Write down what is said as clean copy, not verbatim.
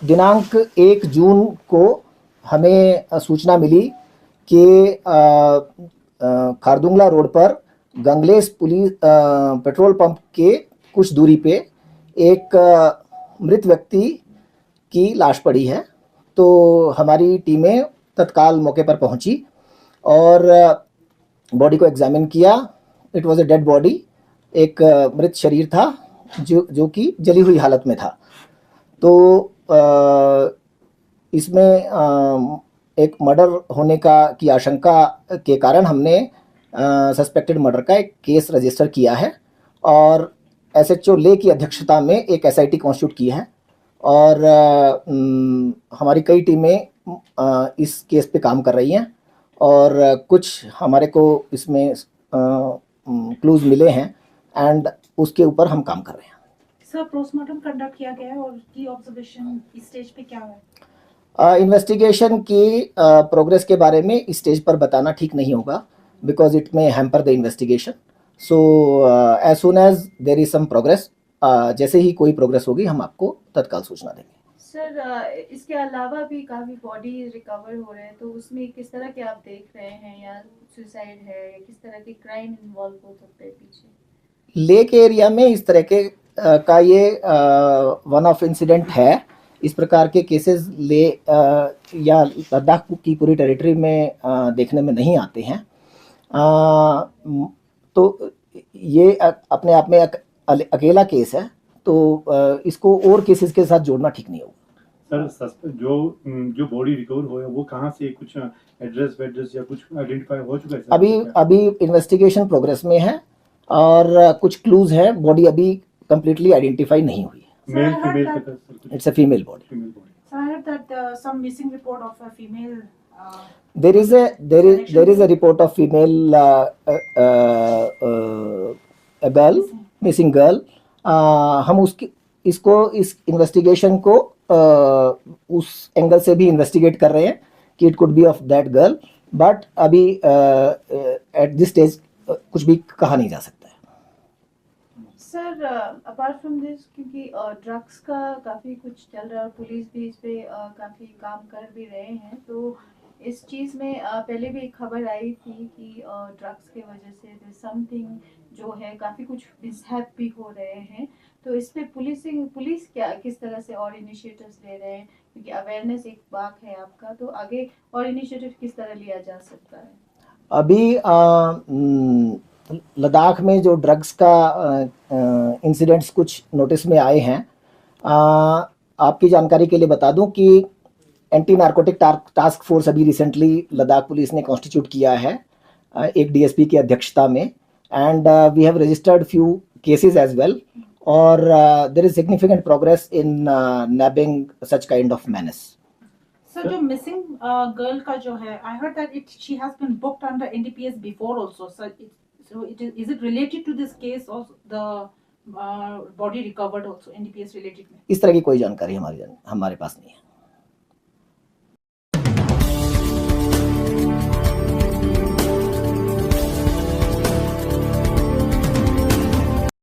दिनांक 1 जून को हमें सूचना मिली कि खारदुंगला रोड पर गंगलेस पुलिस पेट्रोल पंप के कुछ दूरी पे एक मृत व्यक्ति की लाश पड़ी है। तो हमारी टीमें तत्काल मौके पर पहुंची और बॉडी को एग्जामिन किया। It was a dead body, एक मृत शरीर था जो कि जली हुई हालत में था। तो इसमें एक मर्डर होने की आशंका के कारण हमने सस्पेक्टेड मर्डर का एक केस रजिस्टर किया है और एसएचओ ले की अध्यक्षता में एक एसआईटी कॉन्स्टिट्यूट की है और हमारी कई टीमें इस केस पे काम कर रही हैं और कुछ हमारे को इसमें क्लूज मिले हैं एंड उसके ऊपर हम काम कर रहे हैं। सर, पोस्टमार्टम कंडक्ट किया गया है और की ऑब्जर्वेशन इस स्टेज पे क्या है? इन्वेस्टिगेशन की प्रोग्रेस के बारे में इस स्टेज पर बताना ठीक नहीं होगा because it may hamper the investigation. So as soon as there is some progress, जैसे ही कोई प्रोग्रेस होगी हम आपको तत्काल सूचना देंगे। सर, इसके अलावा भी काफ़ी बॉडी रिकवर हो रहे हैं, तो उसमें किस तरह के आप देख रहे हैं, या सुसाइड है या किस तरह के क्राइम इन्वॉल्व हो सकते हैं पीछे? लेक एरिया में इस तरह के का ये वन ऑफ इंसिडेंट है। इस प्रकार के केसेस या लद्दाख की पूरी टेरिटरी में देखने में नहीं आते हैं। तो ये अपने आप में अकेला केस है, तो इसको और केसेस के साथ जोड़ना ठीक नहीं होगा। सर, जो बॉडी रिकवर हुआ है वो कहाँ से, कुछ एड्रेस या कुछ आइडेंटिफाई हो चुका है सर? अभी इन्वेस्टिगेशन प्रोग्रेस में है और कुछ क्लूज हैं। बॉडी अभी कंप्लीटली आइडेंटिफाई नहीं हुई है। Male female? It's a female body. So I heard that some missing report of a female. There is a report of female a girl, missing girl. हम इस इन्वेस्टिगेशन को उस angle से भी इन्वेस्टिगेट कर रहे हैं कि it could be of that girl, but अभी एट दिस स्टेज कुछ भी कहा नहीं जा सकता है। सर, अपार्ट फ्रॉम दिस, क्योंकि ड्रग्स का काफ़ी कुछ चल रहा है और पुलिस भी इस पे काफ़ी काम कर भी रहे हैं, तो इस चीज़ में पहले भी एक खबर आई थी कि ड्रग्स के वजह से समथिंग जो है काफ़ी कुछ मिसहैप भी हो रहे हैं, तो इस पे पुलिस किस तरह से और इनिशिएटिव्स ले रहे हैं? क्योंकि अवेयरनेस एक बात है आपका, तो आगे और इनिशिएटिव किस तरह लिया जा सकता है? अभी लद्दाख में जो ड्रग्स का इंसिडेंट्स कुछ नोटिस में आए हैं, आपकी जानकारी के लिए बता दूं कि एंटी नारकोटिक टास्क फोर्स अभी रिसेंटली लद्दाख पुलिस ने कॉन्स्टिट्यूट किया है एक डीएसपी की अध्यक्षता में, and we have registered few cases as well और there is significant progress in nabbing such kind of menace. Sir, जो मिसिंग गर्ल का जो है, I heard that she has been booked under NDPS before also. Sir, so is it related to this case or the body recovered also NDPS related में? इस तरह की कोई जानकारी हमारे पास नहीं है।